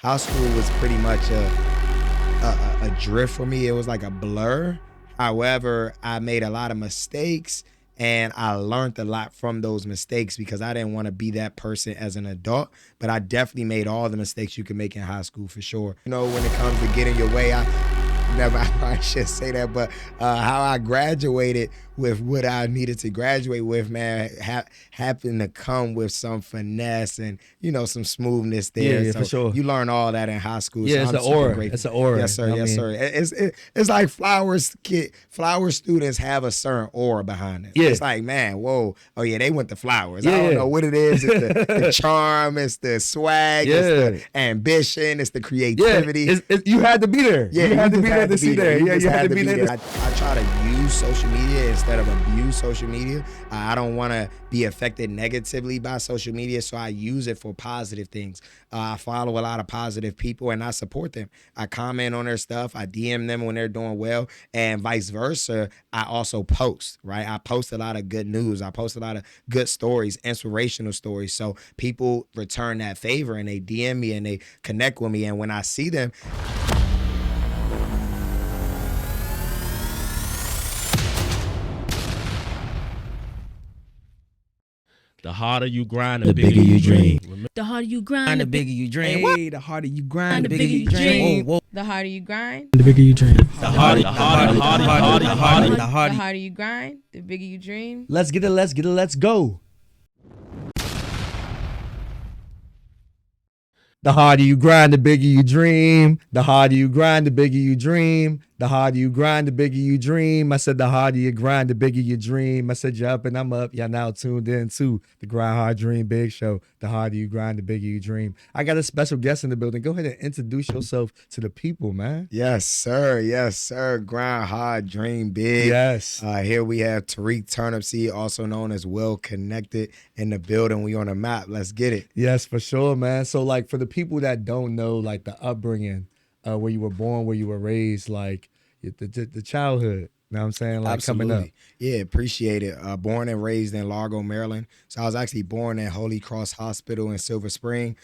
high school was pretty much a drift for me. It was like a blur. However, I made a lot of mistakes and I learned a lot from those mistakes because I didn't want to be that person as an adult. But I definitely made all the mistakes you can make in high school for sure. When it comes to getting your way, I probably should say that, but how I graduated with what I needed to graduate with, man, happened to come with some finesse and some smoothness Yeah, there. yeah, for So sure. you learn all that in high school. Yeah, So it's I'm an super aura. It's grateful. an aura. Yes, sir. I Yes, mean, sir. It's like flower students have a certain aura behind them. yeah, It's like, man, whoa, oh yeah, they went to flowers. I don't yeah, know what it is. It's the charm. It's the swag. It's yeah, the ambition. It's the yeah. creativity. You had to be there. Yeah, you had to just be there had to see that. You Yeah, just you had had to be there. I try to use social media instead of abuse social media. I don't want to be affected negatively by social media, so I use it for positive things. I follow a lot of positive people and I support them. I comment on their stuff. I DM them when they're doing well, and vice versa. I also post, right? I post a lot of good news. I post a lot of good stories, inspirational stories. So people return that favor and they DM me and they connect with me. And when I see them, The harder you grind, the bigger you dream. The harder you grind, The bigger you dream. Hey, The harder you grind, the bigger you dream. Whoa, whoa. The harder you grind, The bigger you dream. The harder the harder you grind, the bigger you dream. Let's get it. Let's go. The harder you grind, the bigger you dream. The harder you grind, the bigger you dream. The harder you grind, the bigger you dream. I said the harder you grind, the bigger you dream. I said you're up and I'm up. Y'all now tuned in to the Grind Hard Dream Big Show. The harder you grind, the bigger you dream. I got a special guest in the building. Go ahead and introduce yourself to the people, man. yes, sir. Yes, sir. Grind hard, dream big. Yes. Here we have Tarik Turnipseed, also known as Well Connected, in the building. We on the map. Let's get it. Yes, for sure, man. So, like, for the people that don't know, like, the upbringing, where you were born, where you were raised, like, the childhood, you know what I'm saying? Like, coming up. Yeah, appreciate it. Born and raised in Largo, Maryland. So I was actually born at Holy Cross Hospital in Silver Spring.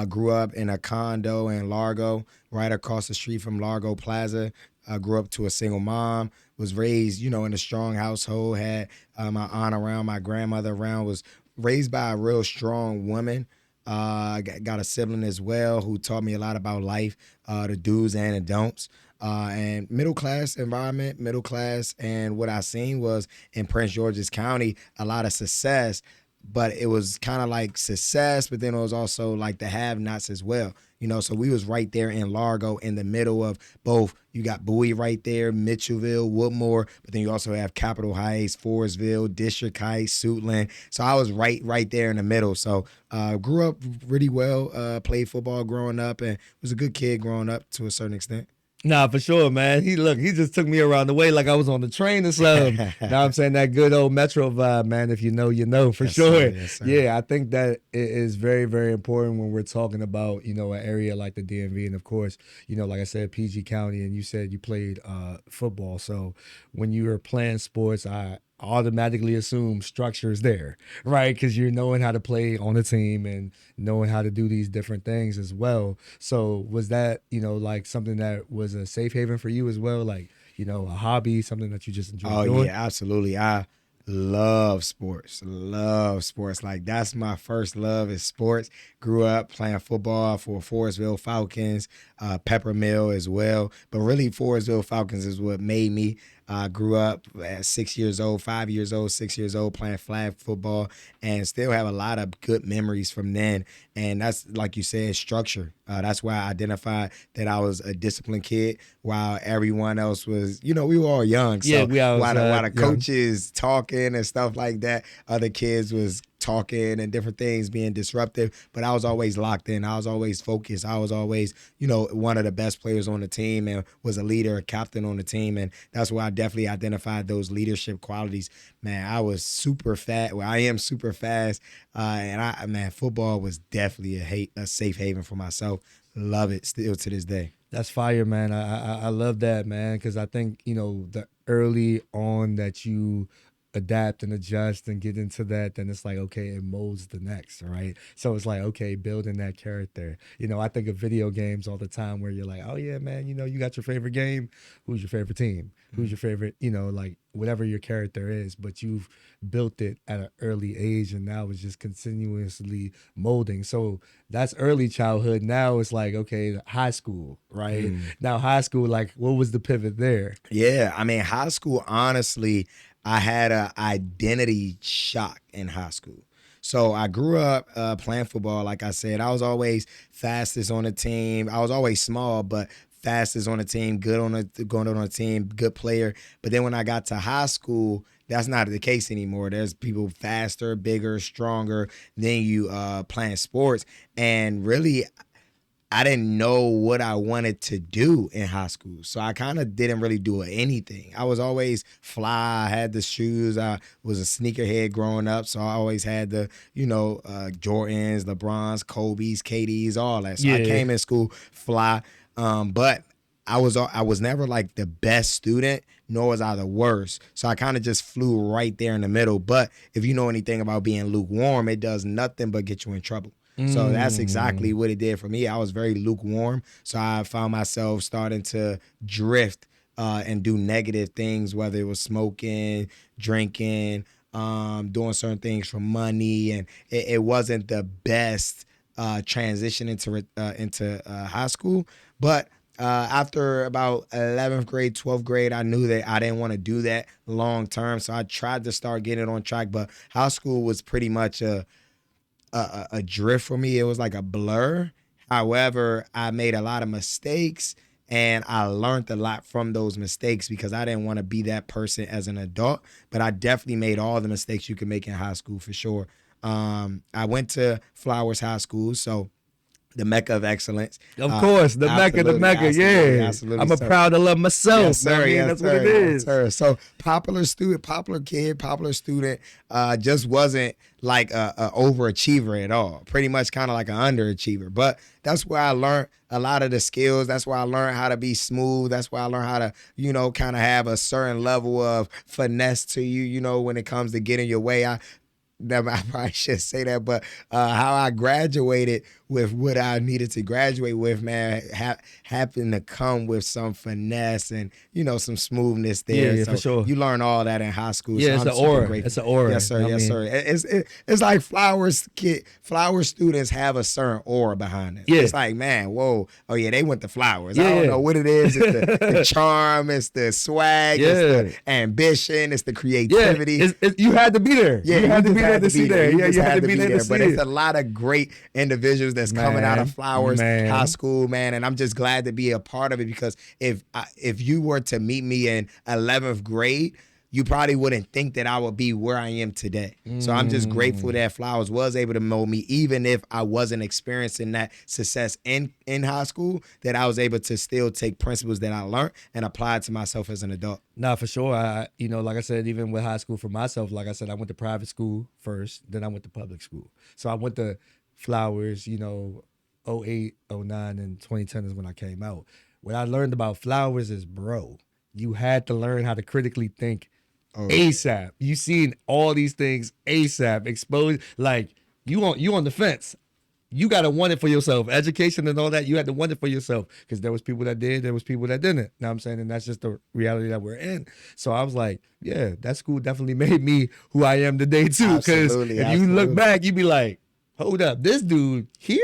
Grew up in a condo in Largo, right across the street from Largo Plaza. Grew up to a single mom. Was raised, in a strong household. Had my aunt around, my grandmother around. Was raised by a real strong woman. Got a sibling as well who taught me a lot about life, the do's and the don'ts. And middle class environment, middle class. And what I seen was in Prince George's County, a lot of success, but it was kind of like success, but then it was also like the have-nots as well. So we was right there in Largo in the middle of both. You got Bowie right there, Mitchellville, Woodmore, but then you also have Capitol Heights, Forestville, District Heights, Suitland. So I was right there in the middle. So grew up really well, played football growing up, and was a good kid growing up to a certain extent. Nah, for sure, man. He just took me around the way like I was on the train or something. Now I'm saying that good old Metro vibe, man. If you know, you know, for Yes, sure. sir. Yes, sir. Yeah, I think that it is very, very important when we're talking about, an area like the DMV. And of course, like I said, PG County, and you said you played football. So when you were playing sports, I automatically assume structure is there, right? Because you're knowing how to play on a team and knowing how to do these different things as well. So was that, like something that was a safe haven for you as well? Like, a hobby, something that you just enjoy Oh doing? yeah, absolutely. I love sports. Love sports. Like that's my first love is sports. Grew up playing football for Forestville Falcons, Peppermill as well. But really, Forestville Falcons is what made me. I grew up at 6 years old, 5 years old, 6 years old playing flag football, and still have a lot of good memories from then. And that's, like you said, structure. That's why I identified that I was a disciplined kid while everyone else was, we were all young. So Yeah, we all while was, the young. coaches talking and stuff like that, other kids was talking and different things being disruptive, but I was always locked in. I was always focused. I was always, one of the best players on the team and was a leader, a captain on the team. And that's where I definitely identified those leadership qualities. Man, I was super fast. Well, I am super fast. And football was definitely a safe haven for myself. Love it still to this day. That's fire, man. I love that, man, because I think, the early on that you adapt and adjust and get into that, then it's like, okay, it molds the next, right? So it's like, okay, building that character. I think of video games all the time where you're like, oh yeah, man, you got your favorite game. Who's your favorite team? Who's your favorite, like whatever your character is, but you've built it at an early age and now it's just continuously molding. So that's early childhood. Now it's like, okay, high school, right? Now high school, like what was the pivot there? Yeah, I mean, high school, honestly, I had a identity shock in high school. So I grew up playing football. Like I said, I was always fastest on the team. I was always small, but fastest on the team, going on a team, good player. But then when I got to high school, that's not the case anymore. There's people faster, bigger, stronger than you playing sports. And really, I didn't know what I wanted to do in high school. So I kind of didn't really do anything. I was always fly. I had the shoes. I was a sneakerhead growing up. So I always had the, Jordans, LeBrons, Kobe's, KD's, all that. So I came in school fly. But I was never like the best student, nor was I the worst. So I kind of just flew right there in the middle. But if you know anything about being lukewarm, it does nothing but get you in trouble. So that's exactly what it did for me. I was very lukewarm. So I found myself starting to drift and do negative things, whether it was smoking, drinking, doing certain things for money. And it wasn't the best transition into high school. But after about 11th grade, 12th grade, I knew that I didn't want to do that long term. So I tried to start getting it on track. But high school was pretty much a drift for me. It was like a blur. However, I made a lot of mistakes and I learned a lot from those mistakes because I didn't want to be that person as an adult, but I definitely made all the mistakes you can make in high school for sure. I went to Flowers High School, so the Mecca of excellence. Of course, the Mecca, absolutely, yeah. absolutely. I'm a proud to love myself. Yes, sir, That's what it is. Sir. So popular student, popular kid, popular student, just wasn't like a overachiever at all. Pretty much kind of like an underachiever. But that's where I learned a lot of the skills. That's where I learned how to be smooth. That's where I learned how to, kind of have a certain level of finesse to you, when it comes to getting your way. I probably should say that, but how I graduated with what I needed to graduate with, man, happened to come with some finesse and, some smoothness there. Yeah, so for sure. You learn all that in high school. Yeah, so it's an aura. Grateful. It's an aura. Yes, sir. Yes, sir. It's like flower students have a certain aura behind them. Yeah. It's like, man, whoa. Oh, yeah, they went to Flowers. Yeah. I don't know what it is. It's the charm. It's the swag. Yeah. It's the ambition. It's the creativity. Yeah, you had to be there. Yeah, you had to be there to see that. Yeah, you had to be there to see But it. it's a lot of great individuals that's coming out of Flowers High School, man, and I'm just glad to be a part of it because if you were to meet me in 11th grade, you probably wouldn't think that I would be where I am today. So I'm just grateful that Flowers was able to mold me, even if I wasn't experiencing that success in high school, that I was able to still take principles that I learned and apply it to myself as an adult. Nah, for sure. Like I said, even with high school for myself, like I said, I went to private school first, then I went to public school. So I went to Flowers, 08, 09, and 2010 is when I came out. What I learned about Flowers is, you had to learn how to critically think ASAP. You seen all these things ASAP, exposed. Like you on the fence. You gotta want it for yourself. Education and all that, you had to want it for yourself. Because there was people that did, there was people that didn't. Know what I'm saying? And that's just the reality that we're in. So I was like, yeah, that school definitely made me who I am today too. Because if you look back, you'd be like, hold up, this dude here?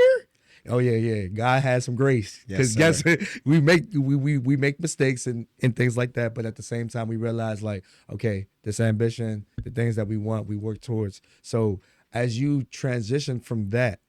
Oh yeah. God has some grace. Because guess we make mistakes and things like that, but at the same time we realize like, okay, this ambition, the things that we want, we work towards. So as you transition from that,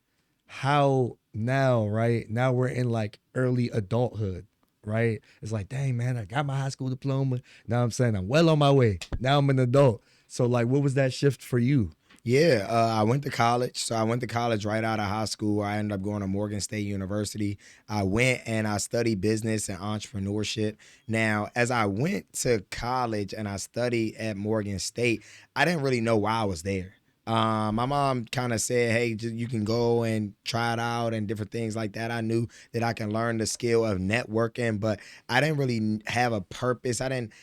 how now, right? Now we're in like early adulthood, right? It's like, dang man, I got my high school diploma. Now I'm saying I'm well on my way. Now I'm an adult. So like, what was that shift for you? Yeah, I went to college. So I went to college right out of high school. I ended up going to Morgan State University. I went and I studied business and entrepreneurship. Now, as I went to college and I studied at Morgan State, I didn't really know why I was there. My mom kind of said, hey, you can go and try it out and different things like that. I knew that I can learn the skill of networking, but I didn't really have a purpose. I didn't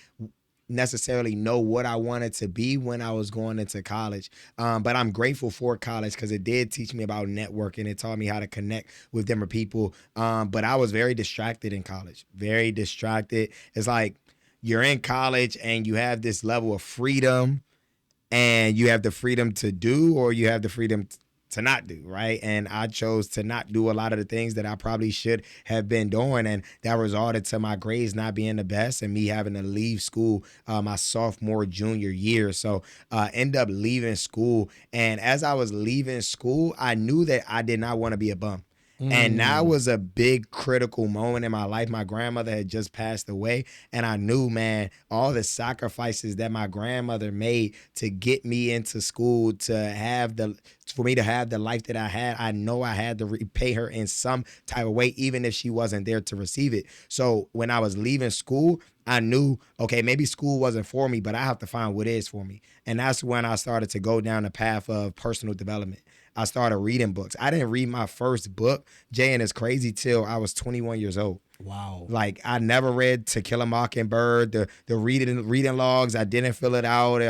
necessarily know what I wanted to be when I was going into college. But I'm grateful for college because it did teach me about networking. It taught me how to connect with different people. But I was very distracted in college, very distracted. It's like you're in college and you have this level of freedom, and you have the freedom to do, or you have the freedom to not do, right? And I chose to not do a lot of the things that I probably should have been doing, and that resulted to my grades not being the best and me having to leave school my sophomore junior year. So end up leaving school, and as I was leaving school, I knew that I did not want to be a bum. And that was a big critical moment in my life. My grandmother had just passed away, and I knew, man, all the sacrifices that my grandmother made to get me into school, for me to have the life that I had. I know I had to repay her in some type of way, even if she wasn't there to receive it. So when I was leaving school, I knew, okay, maybe school wasn't for me, but I have to find what is for me. And that's when I started to go down the path of personal development. I started reading books. I didn't read my first book, Jay, and it's crazy, till I was 21 years old. Wow. Like, I never read To Kill a Mockingbird, the reading logs. I didn't fill it out.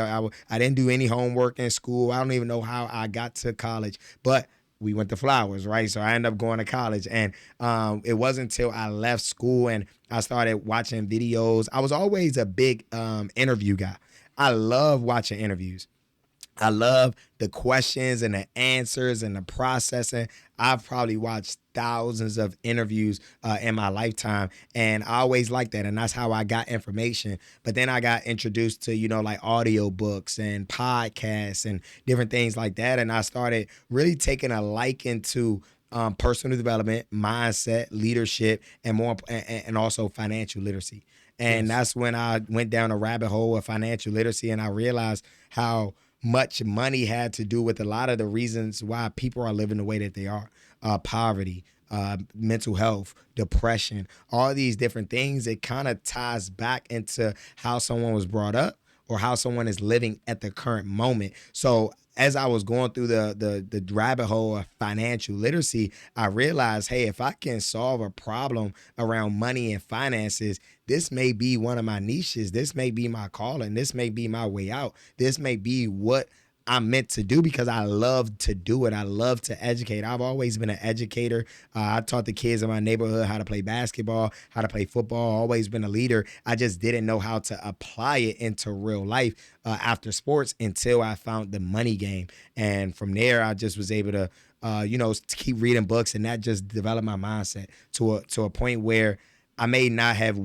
I didn't do any homework in school. I don't even know how I got to college, but we went to Flowers, right? So I ended up going to college, and it wasn't until I left school and I started watching videos. I was always a big interview guy. I love watching interviews. I love the questions and the answers and the processing. I've probably watched thousands of interviews in my lifetime, and I always liked that, and that's how I got information. But then I got introduced to, like audio books and podcasts and different things like that, and I started really taking a liking to personal development, mindset, leadership, and also financial literacy. And that's when I went down a rabbit hole of financial literacy, and I realized how much money had to do with a lot of the reasons why people are living the way that they are. Poverty, mental health, depression, all these different things. It kind of ties back into how someone was brought up or how someone is living at the current moment. So as I was going through the rabbit hole of financial literacy, I realized, hey, if I can solve a problem around money and finances, this may be one of my niches. This may be my calling. This may be my way out. This may be what I'm meant to do because I love to do it. I love to educate. I've always been an educator. I taught the kids in my neighborhood how to play basketball, how to play football. Always been a leader. I just didn't know how to apply it into real life after sports until I found the money game. And from there, I just was able to, to keep reading books, and that just developed my mindset to a point where I may not have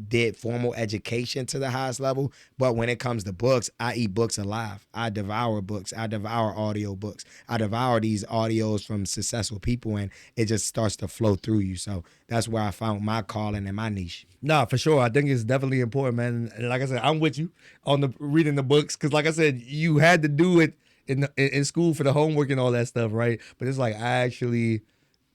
did formal education to the highest level, but when it comes to books, I eat books alive. I devour books. I devour audio books. I devour these audios from successful people, and it just starts to flow through you. So that's where I found my calling and my niche. Nah, for sure. I think it's definitely important, man. And like I said, I'm with you on the reading the books because, like I said, you had to do it in school for the homework and all that stuff, right? But it's like I actually.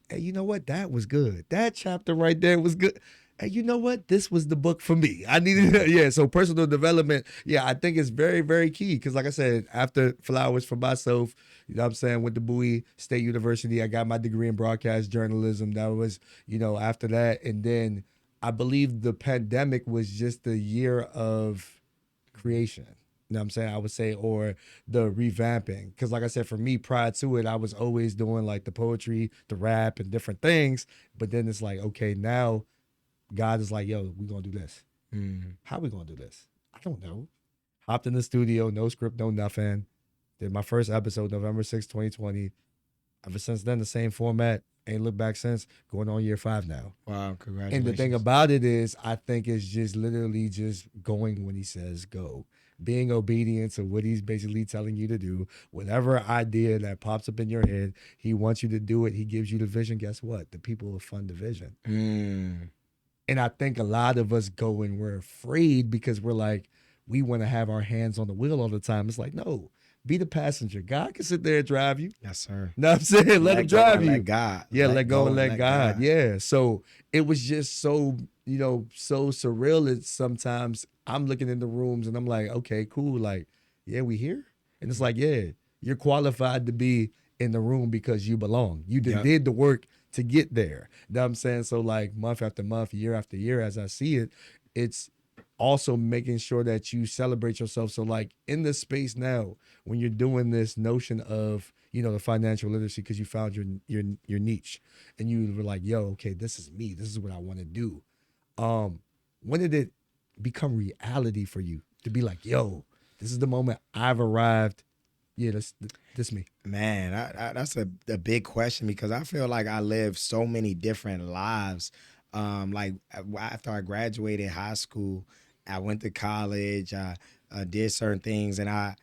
Hey, you know what? That was good. That chapter right there was good. Hey, you know what? This was the book for me. I needed it. Yeah, so personal development, yeah, I think it's very, very key. Because like I said, after Flowers for myself, you know what I'm saying, with the Bowie State University, I got my degree in broadcast journalism. That was, after that. And then I believe the pandemic was just the year of creation. You know what I'm saying? I would say, or the revamping. Because like I said, for me, prior to it, I was always doing like the poetry, the rap, and different things. But then it's like, okay, now God is like, yo, we're going to do this. How we going to do this? I don't know. Hopped in the studio, no script, no nothing. Did my first episode, November 6, 2020. Ever since then, the same format. Ain't looked back since. Going on year 5 now. Wow, congratulations. And the thing about it is, I think it's just literally just going when he says go. Being obedient to what he's basically telling you to do. Whatever idea that pops up in your head, he wants you to do it. He gives you the vision. Guess what? The people will fund the vision. And I think a lot of us go and we're afraid because we're like, we want to have our hands on the wheel all the time. It's like, no, be the passenger. God can sit there and drive you. Yes, sir. Know what I'm saying? Let him drive you. Let God. Yeah, let go and let God. Yeah. So it was just so, so surreal that sometimes I'm looking in the rooms and I'm like, okay, cool. Like, yeah, we here. And it's like, yeah, you're qualified to be in the room because you belong. You did the work to get there. You know what I'm saying? So like month after month, year after year, as I see it, it's also making sure that you celebrate yourself. So like in this space now, when you're doing this notion of, you know, the financial literacy, because you found your niche and you were like, yo, okay, this is me. This is what I want to do. When did it become reality for you to be like, yo, this is the moment I've arrived? Yeah, this me. Man, that's a big question because I feel like I lived so many different lives. Like after I graduated high school, I went to college. I did certain things, and I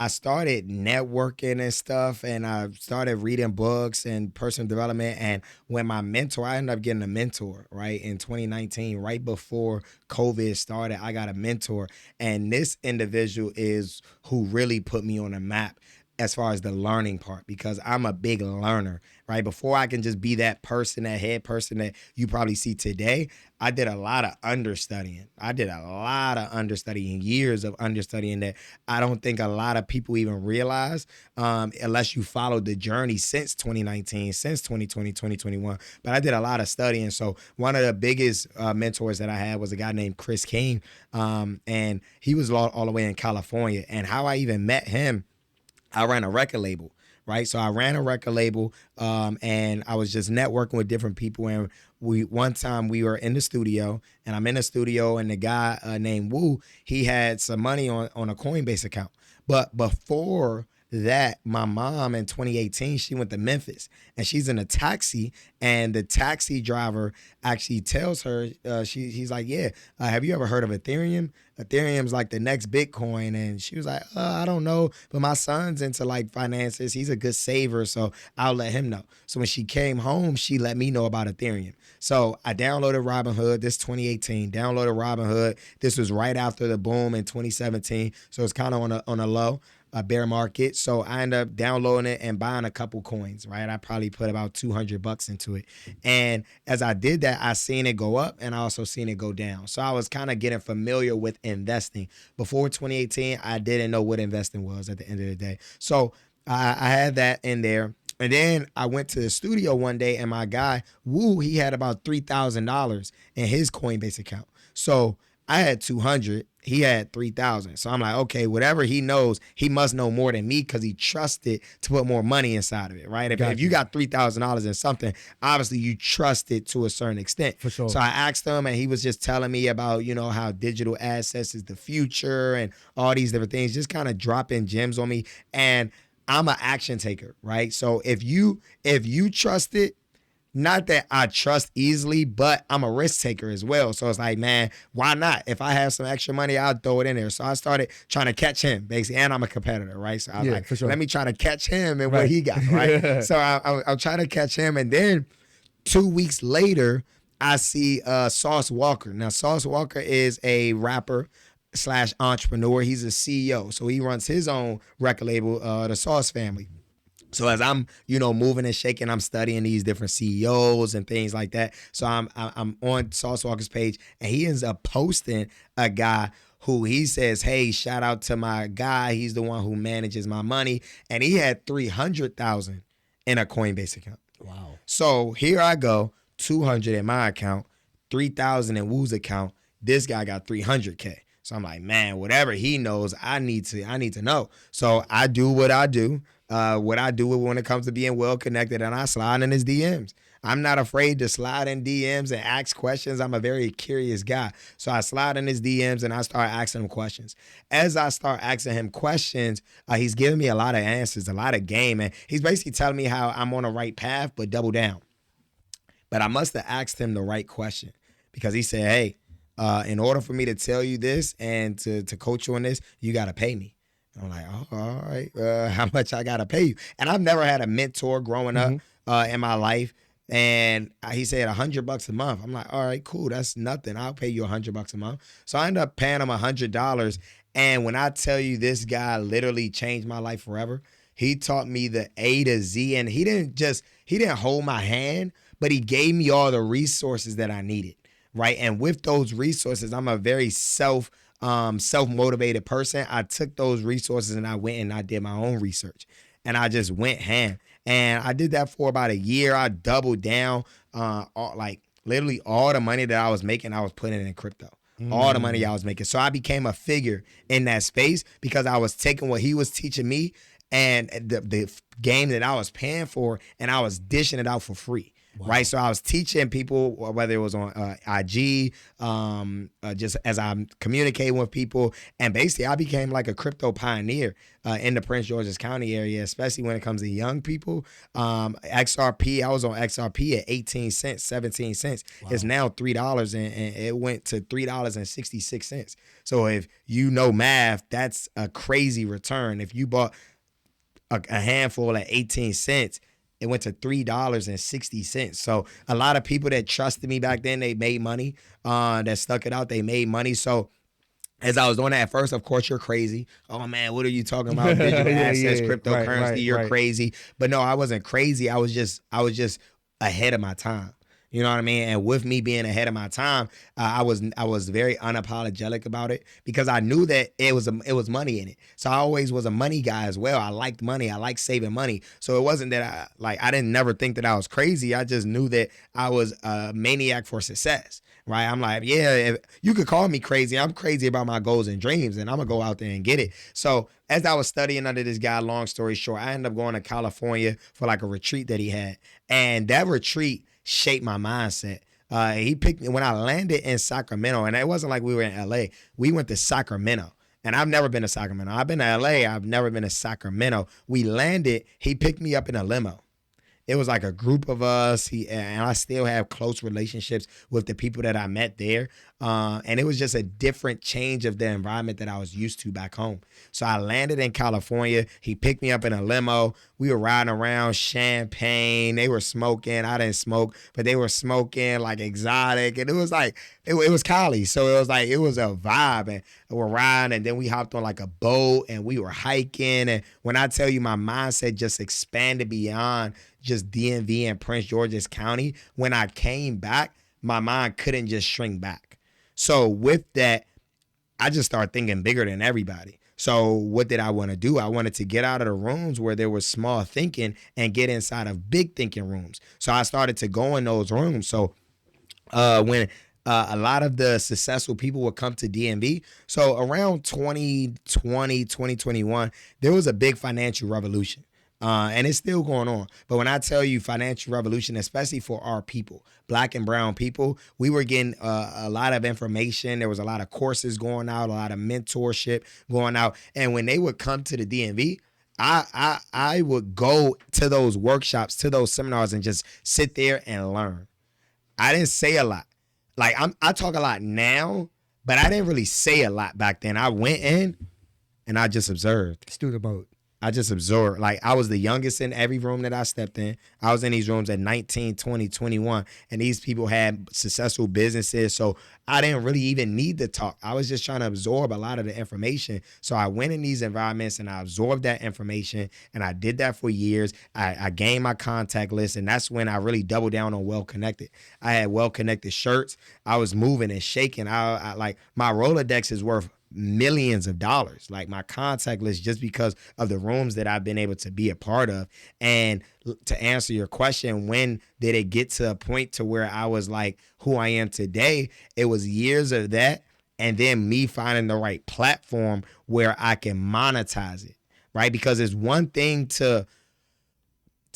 started networking and stuff, and I started reading books and personal development. And when my mentor, I ended up getting a mentor, right, in 2019, right before COVID started. I got a mentor, and this individual is who really put me on the map as far as the learning part, because I'm a big learner, right? Before I can just be that person, that head person that you probably see today, I did a lot of understudying. I did a lot of understudying, years of understudying that I don't think a lot of people even realize, unless you followed the journey since 2019, since 2020, 2021. But I did a lot of studying. So one of the biggest mentors that I had was a guy named Chris King, and he was all the way in California. And how I even met him, I ran a record label, right? So I ran a record label, and I was just networking with different people. And one time we were in the studio, and I'm in the studio, and the guy named Wu, he had some money on a Coinbase account. But before that, my mom in 2018, she went to Memphis, and she's in a taxi, and the taxi driver actually tells her, he's like, yeah, have you ever heard of Ethereum? Ethereum's like the next Bitcoin. And she was like, I don't know, but my son's into like finances. He's a good saver, so I'll let him know. So when she came home, she let me know about Ethereum. So I downloaded Robinhood, this 2018, downloaded Robinhood. This was right after the boom in 2017. So it's kind of on a low, a bear market. So I ended up downloading it and buying a couple coins, right? I probably put about $200 into it. And as I did that, I seen it go up and I also seen it go down. So I was kind of getting familiar with investing. Before 2018, I didn't know what investing was at the end of the day. So I had that in there. And then I went to the studio one day, and my guy, Wu, he had about $3,000 in his Coinbase account. So I had 200, he had 3,000. So I'm like, okay, whatever he knows, he must know more than me because he trusted to put more money inside of it, right? If you got $3,000 in something, obviously you trust it to a certain extent. For sure. So I asked him, and he was just telling me about, you know, how digital assets is the future and all these different things, just kind of dropping gems on me. And I'm an action taker, right? So if you trust it, not that I trust easily, but I'm a risk taker as well. So it's like, man, why not? If I have some extra money, I'll throw it in there. So I started trying to catch him, basically, and I'm a competitor, right? So I was like, for sure. let me try to catch him and what he got, right? So I'm trying to catch him, and then 2 weeks later, I see Sauce Walker. Now, Sauce Walker is a rapper slash entrepreneur. He's a CEO. So he runs his own record label, the Sauce Family. So as I'm, moving and shaking, I'm studying these different CEOs and things like that. So I'm on Sauce Walker's page, and he ends up posting a guy who he says, hey, shout out to my guy. He's the one who manages my money. And he had 300,000 in a Coinbase account. Wow. So here I go, 200 in my account, 3,000 in Wu's account. This guy got 300K. So I'm like, man, whatever he knows, I need to know. So I do what I do. What I do when it comes to being well connected, and I slide in his DMs. I'm not afraid to slide in DMs and ask questions. I'm a very curious guy. So I slide in his DMs and I start asking him questions. As I start asking him questions, he's giving me a lot of answers, a lot of game. And he's basically telling me how I'm on the right path, but double down. But I must have asked him the right question, because he said, hey, in order for me to tell you this and to coach you on this, you got to pay me. And I'm like, oh, all right, how much I got to pay you? And I've never had a mentor growing up in my life. And he said $100 a month. I'm like, all right, cool. That's nothing. I'll pay you $100 a month. So I ended up paying him $100. And when I tell you, this guy literally changed my life forever. He taught me the A to Z, and he didn't hold my hand, but he gave me all the resources that I needed. Right. And with those resources, I'm a very self-motivated person. I took those resources and I went and I did my own research, and I just went ham. And I did that for about a year. I doubled down, literally all the money that I was making, I was putting in crypto. all the money I was making. So I became a figure in that space because I was taking what he was teaching me and the game that I was paying for, and I was dishing it out for free. Wow. Right. So I was teaching people, whether it was on IG, just as I'm communicating with people. And basically, I became like a crypto pioneer in the Prince George's County area, especially when it comes to young people. XRP, I was on XRP at 18 cents, 17 cents. Wow. It's now $3, and it went to $3.66. So if you know math, that's a crazy return. If you bought a handful at 18 cents, it went to $3.60. So a lot of people that trusted me back then, they made money. That stuck it out, they made money. So as I was doing that at first, of course, you're crazy. Oh man, what are you talking about? Digital assets, cryptocurrency, you're crazy. But no, I wasn't crazy. I was just ahead of my time. You know what I mean? And with me being ahead of my time, I was very unapologetic about it because I knew that it was money in it. So I always was a money guy as well. I liked money. I liked saving money. So it wasn't that I didn't never think that I was crazy. I just knew that I was a maniac for success. Right? I'm like, yeah, you could call me crazy. I'm crazy about my goals and dreams, and I'm gonna go out there and get it. So as I was studying under this guy, long story short, I ended up going to California for like a retreat that he had, and that retreat shaped my mindset. He picked me when I landed in Sacramento, and it wasn't like we were in LA. We went to Sacramento. And I've never been to Sacramento. I've been to LA. I've never been to Sacramento. We landed. He picked me up in a limo. It was like a group of us. And I still have close relationships with the people that I met there. And it was just a different change of the environment that I was used to back home. So I landed in California. He picked me up in a limo. We were riding around, champagne. They were smoking. I didn't smoke, but they were smoking like exotic. And it was like, it was Cali. So it was like, it was a vibe. And we're riding, and then we hopped on like a boat and we were hiking. And when I tell you my mindset just expanded beyond just DMV and Prince George's County, when I came back, my mind couldn't just shrink back. So with that, I just started thinking bigger than everybody. So what did I want to do? I wanted to get out of the rooms where there was small thinking and get inside of big thinking rooms. So I started to go in those rooms. So when a lot of the successful people would come to DMV. So around 2020, 2021, there was a big financial revolution. And it's still going on. But when I tell you financial revolution, especially for our people, black and brown people, we were getting a lot of information. There was a lot of courses going out, a lot of mentorship going out. And when they would come to the DMV, I would go to those workshops, to those seminars, and just sit there and learn. I didn't say a lot. Like I talk a lot now, but I didn't really say a lot back then. I went in and I just observed. Student mode. I just absorbed. Like, I was the youngest in every room that I stepped in. I was in these rooms at 19, 20, 21, and these people had successful businesses. So I didn't really even need to talk. I was just trying to absorb a lot of the information. So I went in these environments and I absorbed that information, and I did that for years. I gained my contact list, and that's when I really doubled down on Well Connected. I had Well Connected shirts. I was moving and shaking. I like, my Rolodex is worth millions of dollars, like my contact list, just because of the rooms that I've been able to be a part of. And to answer your question, when did it get to a point to where I was like who I am today? It was years of that, and then me finding the right platform where I can monetize it, right? Because it's one thing to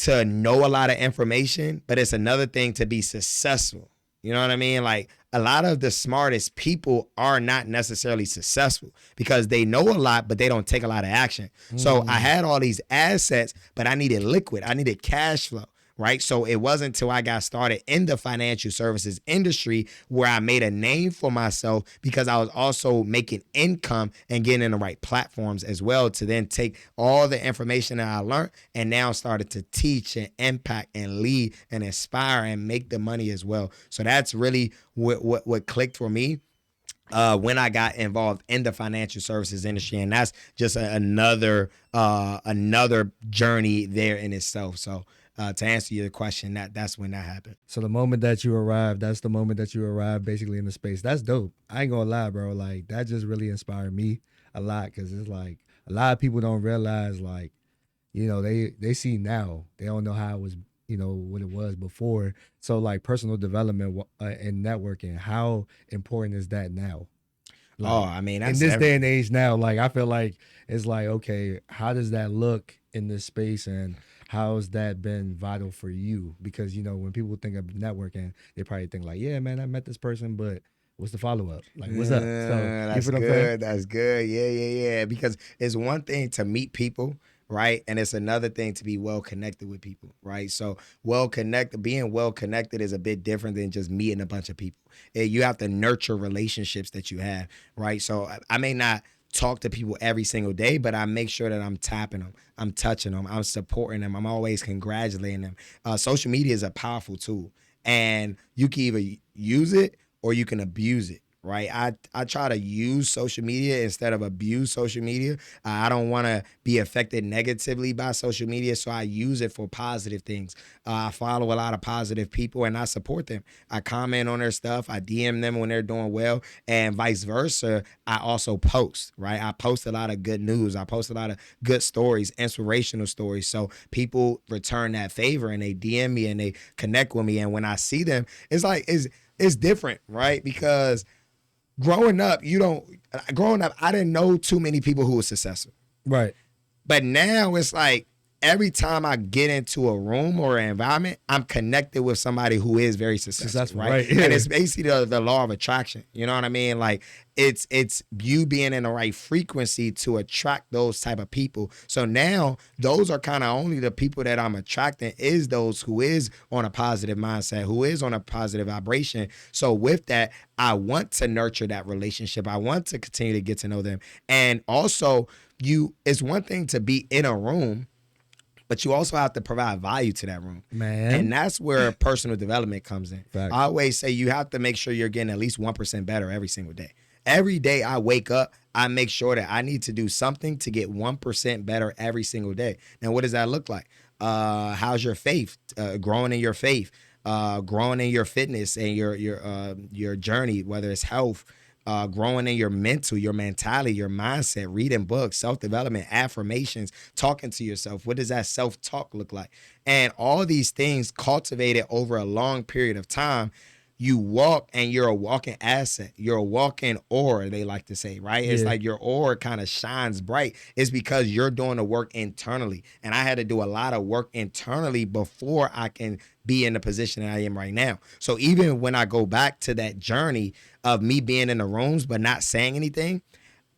know a lot of information, but it's another thing to be successful. You know what I mean? Like, a lot of the smartest people are not necessarily successful because they know a lot, but they don't take a lot of action. So I had all these assets, but I needed liquid. I needed cash flow, right? So it wasn't until I got started in the financial services industry where I made a name for myself, because I was also making income and getting in the right platforms as well, to then take all the information that I learned and now started to teach and impact and lead and inspire and make the money as well. So that's really what clicked for me when I got involved in the financial services industry. And that's just another journey there in itself. So to answer your question, that's when that happened. So the moment that you arrived, that's the moment that you arrived basically in the space. That's dope. I ain't gonna lie, bro. Like, that just really inspired me a lot, because it's like a lot of people don't realize, like, you know, they see now. They don't know how it was, you know, what it was before. So like personal development and networking, how important is that now? Oh, I mean, in that's this day and age now, like I feel like it's like, okay, how does that look in this space, and how has that been vital for you? Because when people think of networking, they probably think like, yeah, man, I met this person, but what's the follow up? Like, what's up? So you That's feel what I'm saying? good. That's good. Yeah. Because it's one thing to meet people, right? And it's another thing to be well connected with people, right? So being well connected is a bit different than just meeting a bunch of people. You have to nurture relationships that you have, right? So I may not talk to people every single day, but I make sure that I'm tapping them, I'm touching them, I'm supporting them, I'm always congratulating them. Social media is a powerful tool, and you can either use it or you can abuse it. Right. I try to use social media instead of abuse social media. I don't want to be affected negatively by social media. So I use it for positive things. I follow a lot of positive people and I support them. I comment on their stuff. I DM them when they're doing well, and vice versa. I also post, right? I post a lot of good news. I post a lot of good stories, inspirational stories. So people return that favor and they DM me and they connect with me. And when I see them, it's different, right? Because growing up, I didn't know too many people who were successful. Right. But now it's like every time I get into a room or an environment, I'm connected with somebody who is very successful, right? Yeah. And it's basically the law of attraction. You know what I mean? Like it's you being in the right frequency to attract those type of people. So now those are kind of only the people that I'm attracting is those who is on a positive mindset, who is on a positive vibration. So with that, I want to nurture that relationship. I want to continue to get to know them. And also it's one thing to be in a room, but you also have to provide value to that room. Man. And that's where personal development comes in. Facts. I always say you have to make sure you're getting at least 1% better every single day. Every day I wake up, I make sure that I need to do something to get 1% better every single day. Now, what does that look like? How's your faith? Growing in your faith, growing in your fitness and your journey, whether it's health, growing in your mental, your mentality, your mindset, reading books, self-development, affirmations, talking to yourself. What does that self-talk look like? And all these things cultivated over a long period of time. You walk and you're a walking asset. You're a walking aura, they like to say, right? It's like your aura kind of shines bright. It's because you're doing the work internally. And I had to do a lot of work internally before I can be in the position that I am right now. So even when I go back to that journey of me being in the rooms but not saying anything,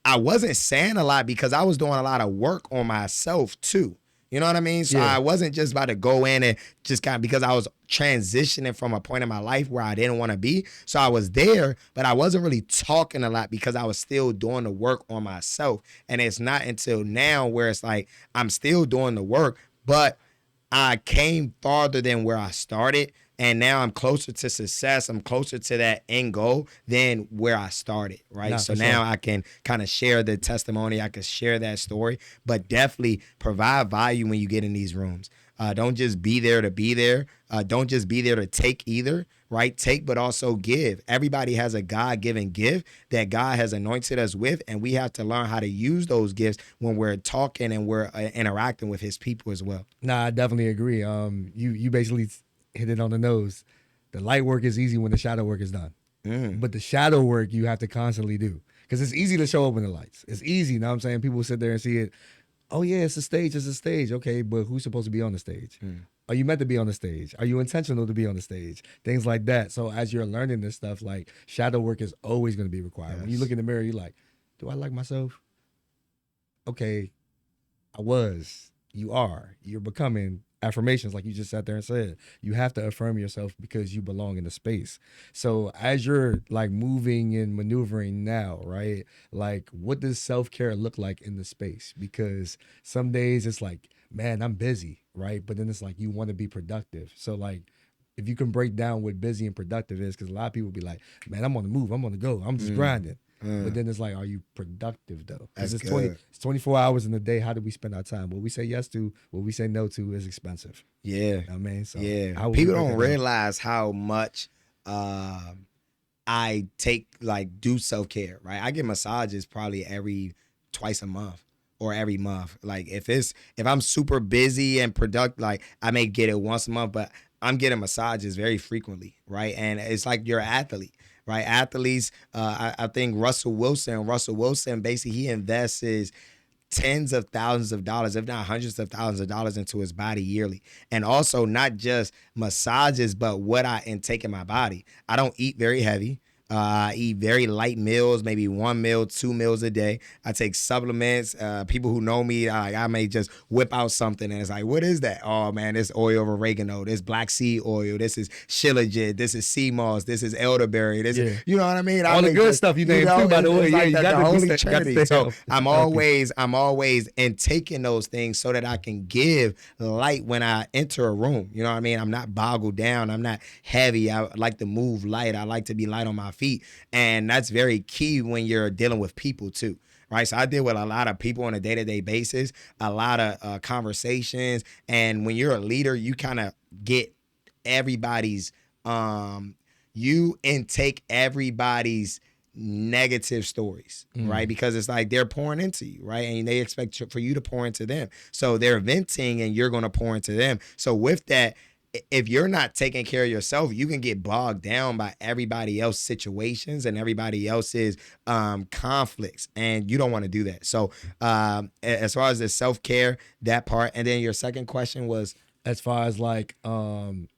I wasn't saying a lot because I was doing a lot of work on myself too. You know what I mean? So I wasn't just about to go in and just kind of, because I was transitioning from a point in my life where I didn't want to be. So I was there, but I wasn't really talking a lot because I was still doing the work on myself. And it's not until now where it's like I'm still doing the work, but I came farther than where I started. And now I'm closer to success. I'm closer to that end goal than where I started, right? Nah, so for now sure. I can kind of share the testimony. I can share that story, but definitely provide value when you get in these rooms. Don't just be there to be there. Don't just be there to take either, right? Take, but also give. Everybody has a God-given gift that God has anointed us with, and we have to learn how to use those gifts when we're talking and we're interacting with his people as well. Nah, I definitely agree. You basically hit it on the nose. The light work is easy when the shadow work is done. But the shadow work you have to constantly do. Because it's easy to show up in the lights. It's easy, you know what I'm saying? People sit there and see it. Oh yeah, it's a stage, it's a stage. Okay, but who's supposed to be on the stage? Are you meant to be on the stage? Are you intentional to be on the stage? Things like that. So as you're learning this stuff, like shadow work is always going to be required. When you look in the mirror, you're like, do I like myself? Okay, I was. You are. You're becoming. Affirmations, like you just sat there and said, you have to affirm yourself because you belong in the space. So as you're like moving and maneuvering now, right? Like what does self-care look like in the space? Because some days it's like, man, I'm busy, right? But then it's like you want to be productive. So like if you can break down what busy and productive is, because a lot of people be like, man, I'm on the move, I'm on the go, I'm just grinding. But then it's like, are you productive though? Because That's it's 24 hours in a day. How do we spend our time? What we say yes to, what we say no to is expensive. Yeah. You know what I mean? So how would People we break don't that down? realize how much I do self-care, right? I get massages probably every twice a month or every month. Like if I'm super busy and productive, like I may get it once a month, but I'm getting massages very frequently, right? And it's like you're an athlete, right? Athletes, I think Russell Wilson, basically he invests tens of thousands of dollars, if not hundreds of thousands of dollars into his body yearly. And also not just massages, but what I intake in my body. I don't eat very heavy. I eat very light meals, maybe 1 meal, 2 meals a day. I take supplements. People who know me, I may just whip out something and it's like, what is that? Oh man, this oil of oregano, this black seed oil, this is shilajit, this is sea moss, this is elderberry, this is, you know what I mean? All the good stuff you named too, by the way. Like you the got Holy to Trinity. So I'm always intaking those things so that I can give light when I enter a room. You know what I mean? I'm not boggled down. I'm not heavy. I like to move light. I like to be light on my feet. And that's very key when you're dealing with people too. Right. So I deal with a lot of people on a day-to-day basis, a lot of conversations. And when you're a leader, you kind of get everybody's, you intake everybody's negative stories, right? Because it's like they're pouring into you, right? And they expect for you to pour into them. So they're venting and you're going to pour into them. So with that, if you're not taking care of yourself, you can get bogged down by everybody else's situations and everybody else's conflicts, and you don't want to do that. So as far as the self-care, that part, and then your second question was as far as like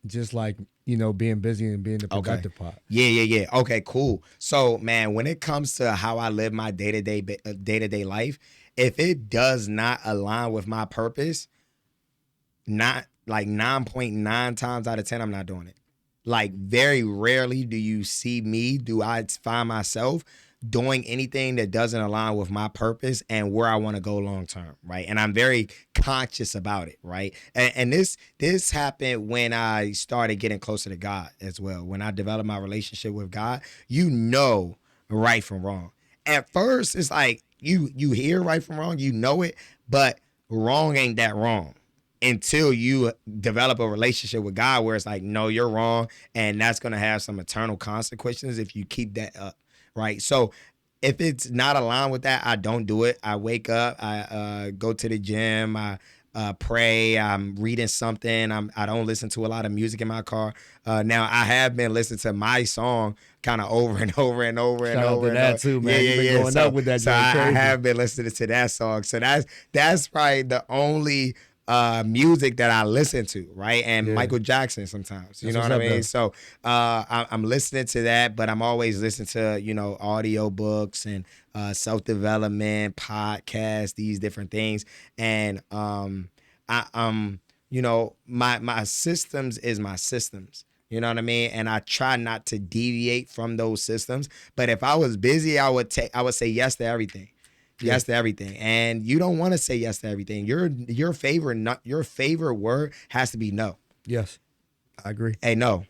just like, you know, being busy and being the productive part. Yeah. Okay, cool. So man, when it comes to how I live my day-to-day life, if it does not align with my purpose, not like 9.9 times out of 10, I'm not doing it. Like very rarely do I find myself doing anything that doesn't align with my purpose and where I want to go long term, right? And I'm very conscious about it, right? And this happened when I started getting closer to God as well. When I developed my relationship with God, you know right from wrong. At first, it's like you hear right from wrong, you know it, but wrong ain't that wrong until you develop a relationship with God where it's like, no, you're wrong. And that's going to have some eternal consequences if you keep that up, right? So if it's not aligned with that, I don't do it. I wake up, I go to the gym, I pray, I'm reading something. I don't listen to a lot of music in my car. Now, I have been listening to my song kind of over and over and over and Shout over. out to that too, man. You've been going up with that. So I have been listening to that song. So that's probably the only music that I listen to, right? And Michael Jackson sometimes, you know what I mean? So I'm listening to that, but I'm always listening to, you know, audio books and self-development, podcasts, these different things. And you know, my systems is my systems. You know what I mean? And I try not to deviate from those systems. But if I was busy, I would say yes to everything. Yes to everything. And you don't want to say yes to everything. Your favorite word has to be no. Yes, I agree. Hey, no,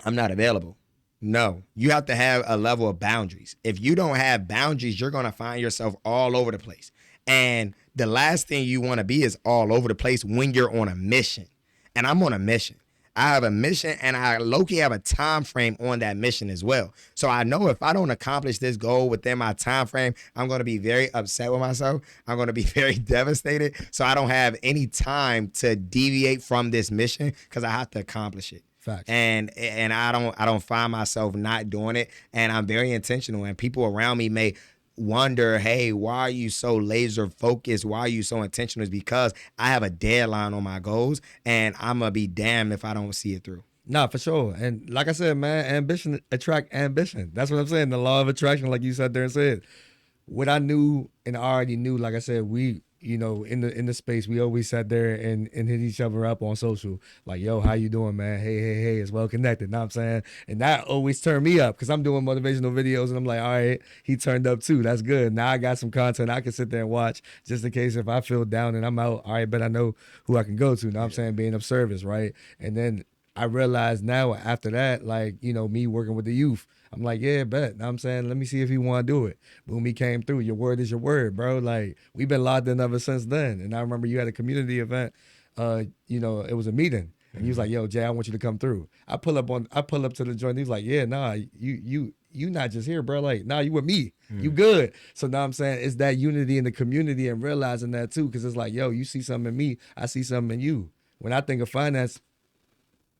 I'm not available. No, you have to have a level of boundaries. If you don't have boundaries, you're going to find yourself all over the place. And the last thing you want to be is all over the place when you're on a mission. And I'm on a mission. I have a mission, and I low-key have a time frame on that mission as well. So I know if I don't accomplish this goal within my time frame, I'm going to be very upset with myself. I'm going to be very devastated. So I don't have any time to deviate from this mission because I have to accomplish it. Facts. And I don't find myself not doing it, and I'm very intentional. And people around me may wonder, hey, why are you so laser focused? Why are you so intentional? Is because I have a deadline on my goals, and I'm gonna be damned if I don't see it through. Nah, for sure. And like I said, man, ambition attract ambition. That's what I'm saying. The law of attraction, like you sat there and said. What I knew and I already knew, like I said, we, you know, in the space, we always sat there and hit each other up on social. Like, yo, how you doing, man? Hey, it's well connected. Know what I'm saying? And that always turned me up because I'm doing motivational videos and I'm like, all right, he turned up too. That's good. Now I got some content I can sit there and watch just in case if I feel down and I'm out, all right, but I know who I can go to. Know what I'm saying? Being of service, right? And then I realized now after that, like, you know, me working with the youth, I'm like, yeah, bet. Know what I'm saying? Let me see if he want to do it. Boom, he came through. Your word is your word, bro. Like, we've been locked in ever since then. And I remember you had a community event. You know, it was a meeting. And he was like, yo, Jay, I want you to come through. I pull up to the joint. He was like, yeah, nah, you not just here, bro. Like, nah, you with me. You good. So now I'm saying it's that unity in the community and realizing that too. Because it's like, yo, you see something in me. I see something in you. When I think of finance,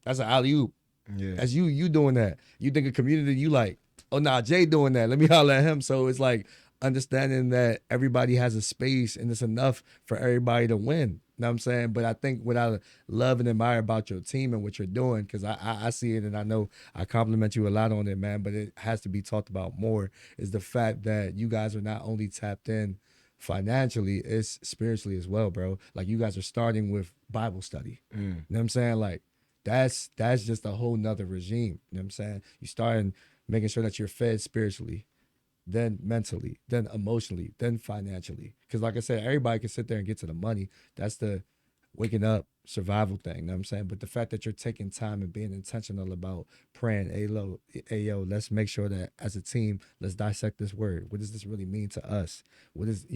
that's an alley-oop. Yeah. That's you doing that. You think a community, you like, oh nah, Jay doing that. Let me holler at him. So it's like understanding that everybody has a space and it's enough for everybody to win. You know what I'm saying? But I think what I love and admire about your team and what you're doing, because I see it and I know I compliment you a lot on it, man, but it has to be talked about more, is the fact that you guys are not only tapped in financially, it's spiritually as well, bro. Like you guys are starting with Bible study. You know what I'm saying? Like that's just a whole nother regime. You know what I'm saying? You starting making sure that you're fed spiritually, then mentally, then emotionally, then financially. Because like I said, everybody can sit there and get to the money. That's the waking up survival thing. You know what I'm saying? But the fact that you're taking time and being intentional about praying, hey yo, let's make sure that as a team, let's dissect this word. What does this really mean to us? What is,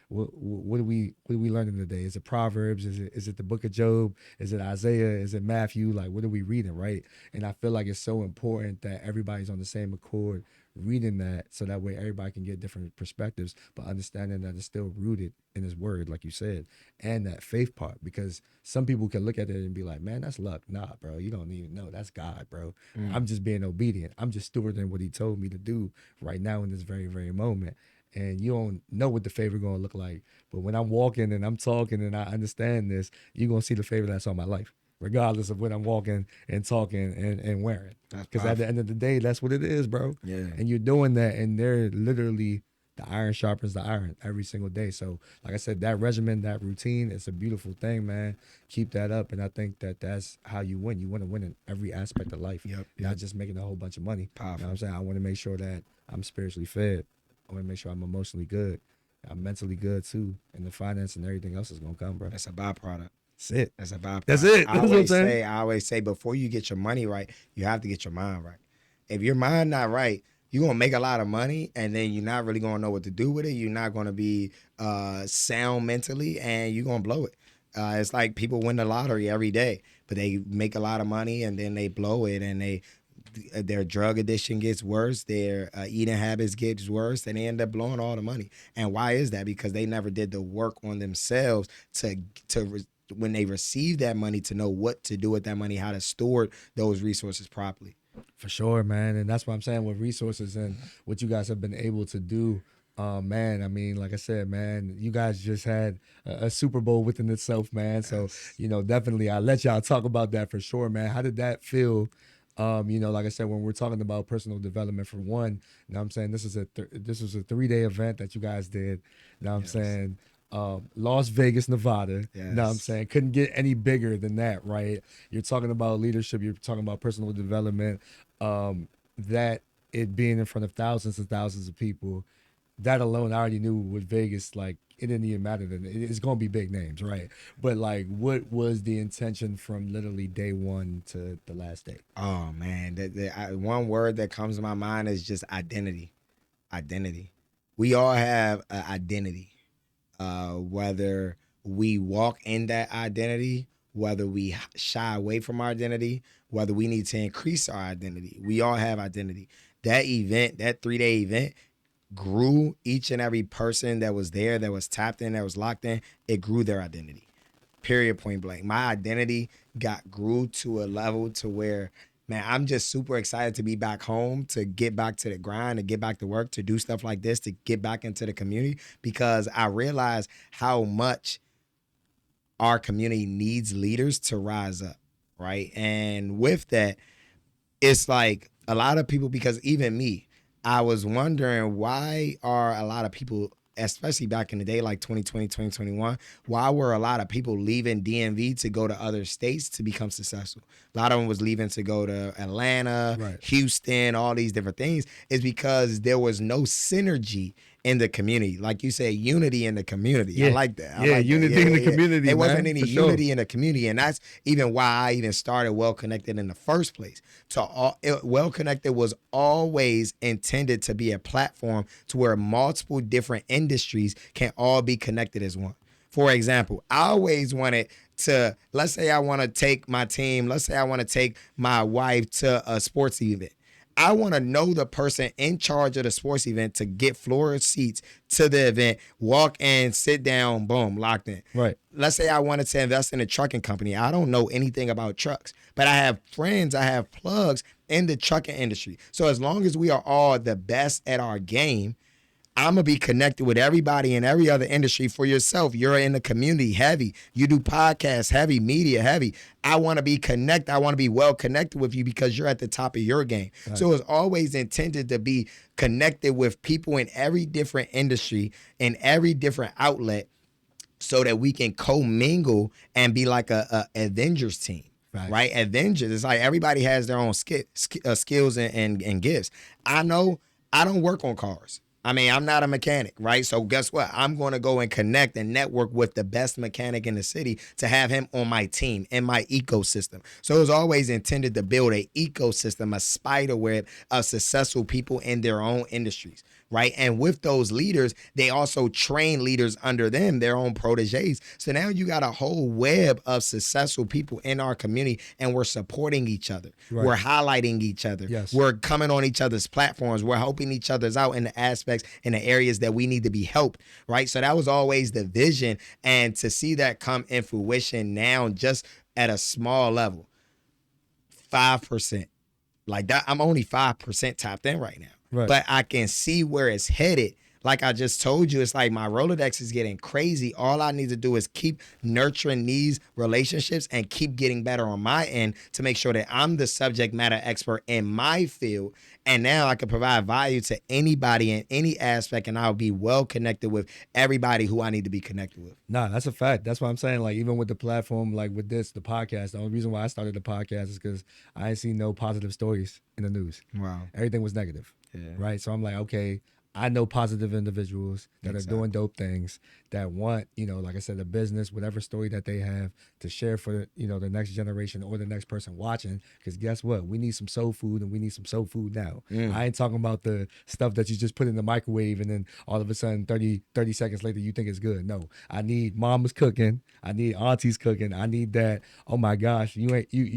what are we learning today? Is it Proverbs? Is it the book of Job? Is it Isaiah? Is it Matthew? Like what are we reading, right? And I feel like it's so important that everybody's on the same accord reading that, so that way everybody can get different perspectives, but understanding that it's still rooted in his word, like you said, and that faith part. Because some people can look at it and be like, man, that's luck. Nah, bro, you don't even know. That's God, bro. I'm just being obedient. I'm just stewarding what he told me to do right now in this very, very moment. And you don't know what the favor gonna look like. But when I'm walking and I'm talking and I understand this, you're gonna see the favor that's on my life, regardless of what I'm walking and talking and wearing. Because at the end of the day, that's what it is, bro. Yeah. And you're doing that, and they're literally, the iron sharpens the iron every single day. So, like I said, that regimen, that routine, it's a beautiful thing, man. Keep that up, and I think that that's how you win. You want to win in every aspect of life, not just making a whole bunch of money. Powerful. You know what I'm saying? I want to make sure that I'm spiritually fed. I want to make sure I'm emotionally good. I'm mentally good, too. And the finance and everything else is going to come, bro. That's a byproduct. That's it. That's a byproduct. That's it. I always say, before you get your money right, you have to get your mind right. If your mind not right, you're going to make a lot of money, and then you're not really going to know what to do with it. You're not going to be sound mentally, and you're going to blow it. It's like people win the lottery every day, but they make a lot of money, and then they blow it, and their drug addiction gets worse, their eating habits gets worse, and they end up blowing all the money. And why is that? Because they never did the work on themselves to when they receive that money, to know what to do with that money, how to steward those resources properly. For sure, man. And that's what I'm saying with resources and what you guys have been able to do. Man, I mean, like I said, man, you guys just had a Super Bowl within itself, man. So, definitely I'll let y'all talk about that for sure, man. How did that feel? Like I said, when we're talking about personal development, for one, you know what I'm saying, this was a 3-day event that you guys did. You know what I'm saying? Las Vegas, Nevada. You know what I'm saying? Couldn't get any bigger than that, right? You're talking about leadership, you're talking about personal development, that it being in front of thousands and thousands of people, that alone, I already knew with Vegas, like, it didn't even matter. It's going to be big names, right? But, like, what was the intention from literally day one to the last day? Oh, man. One word that comes to my mind is just identity. Identity. We all have an identity. Whether we walk in that identity, whether we shy away from our identity, whether we need to increase our identity. We all have identity. That event, that 3-day event, grew each and every person that was there, that was tapped in, that was locked in. It grew their identity. Period, point blank. My identity grew to a level to where, man, I'm just super excited to be back home, to get back to the grind, to get back to work, to do stuff like this, to get back into the community, because I realize how much our community needs leaders to rise up, right? And with that, it's like a lot of people, because even me, I was wondering, why are a lot of people, especially back in the day, like 2020, 2021, why were a lot of people leaving DMV to go to other states to become successful? A lot of them was leaving to go to Atlanta, right, Houston, all these different things. It's because there was no synergy in the community. Like you said, unity in the community. Yeah. I like that. Unity in the community. There wasn't any unity in the community. And that's even why I even started Well Connected in the first place. Well Connected was always intended to be a platform to where multiple different industries can all be connected as one. For example, I always wanted to, let's say I want to take my team, let's say I want to take my wife to a sports event. I want to know the person in charge of the sports event to get floor seats to the event, walk in, sit down, boom, locked in. Right. Let's say I wanted to invest in a trucking company. I don't know anything about trucks, but I have friends, I have plugs in the trucking industry. So as long as we are all the best at our game, I'm going to be connected with everybody in every other industry. For yourself, you're in the community heavy. You do podcasts heavy, media heavy. I want to be connected. I want to be well connected with you because you're at the top of your game. Right. So it's always intended to be connected with people in every different industry, in every different outlet, so that we can commingle and be like a Avengers team. Right? Avengers. It's like everybody has their own skills and gifts. I know I don't work on cars. I mean, I'm not a mechanic, right? So guess what? I'm going to go and connect and network with the best mechanic in the city to have him on my team, in my ecosystem. So it's always intended to build an ecosystem, a spider web of successful people in their own industries, right? And with those leaders, they also train leaders under them, their own proteges. So now you got a whole web of successful people in our community, and we're supporting each other. Right. We're highlighting each other. Yes. We're coming on each other's platforms. We're helping each other's out in the aspects, in the areas that we need to be helped, right? So that was always the vision. And to see that come in fruition now, just at a small level, 5%. Like that, I'm only 5% tapped in right now. Right. But I can see where it's headed. Like I just told you, it's like my Rolodex is getting crazy. All I need to do is keep nurturing these relationships and keep getting better on my end to make sure that I'm the subject matter expert in my field. And now I can provide value to anybody in any aspect, and I'll be well connected with everybody who I need to be connected with. Nah, that's a fact. That's what I'm saying. Like, even with the platform, like with this, the podcast, the only reason why I started the podcast is because I ain't seen no positive stories in the news. Wow. Everything was negative. Yeah. Right? So I'm like, okay, I know positive individuals that are doing dope things, that want, like I said, a business, whatever story that they have to share for, the next generation or the next person watching. Because guess what? We need some soul food, and we need some soul food now. I ain't talking about the stuff that you just put in the microwave and then all of a sudden 30 seconds later you think it's good. No, I need mama's cooking. I need auntie's cooking. I need that, oh my gosh, you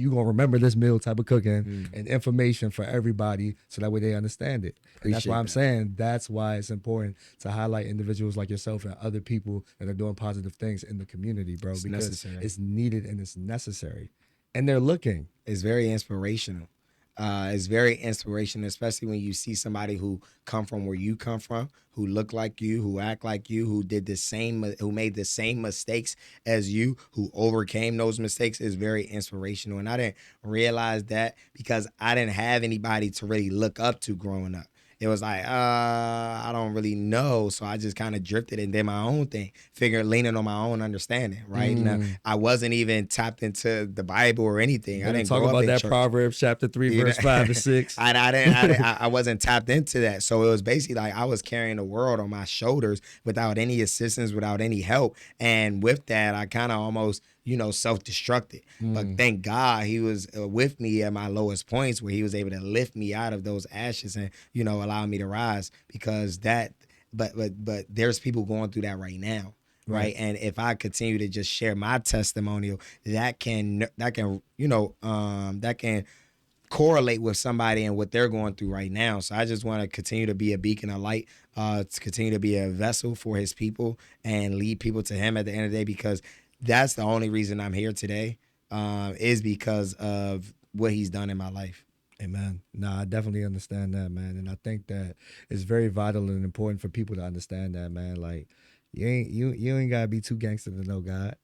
gonna remember this meal type of cooking and information for everybody, so that way they understand it. And that's why I'm saying that's why it's important to highlight individuals like yourself and other people that are doing positive things in the community, bro, because necessary. It's needed and it's necessary. And they're looking. It's very inspirational. It's very inspirational, especially when you see somebody who come from where you come from, who look like you, who act like you, who made the same mistakes as you, who overcame those mistakes. Is very inspirational. And I didn't realize that because I didn't have anybody to really look up to growing up. It was like, I don't really know. So I just kind of drifted and did my own thing, leaning on my own understanding, right? Now, I wasn't even tapped into the Bible or anything. I didn't talk about that church. Proverbs chapter 3, verse 5 to 6. I wasn't tapped into that. So it was basically like I was carrying the world on my shoulders without any assistance, without any help. And with that, I kind of almost, self-destructed. But thank God he was with me at my lowest points, where he was able to lift me out of those ashes and, allow me to rise, because but there's people going through that right now. Right. And if I continue to just share my testimonial, that can correlate with somebody and what they're going through right now. So I just want to continue to be a beacon of light, to continue to be a vessel for his people and lead people to him at the end of the day, because that's the only reason I'm here today, is because of what he's done in my life. Amen. Nah, I definitely understand that, man. And I think that it's very vital and important for people to understand that, man. Like, you ain't gotta be too gangster to know God.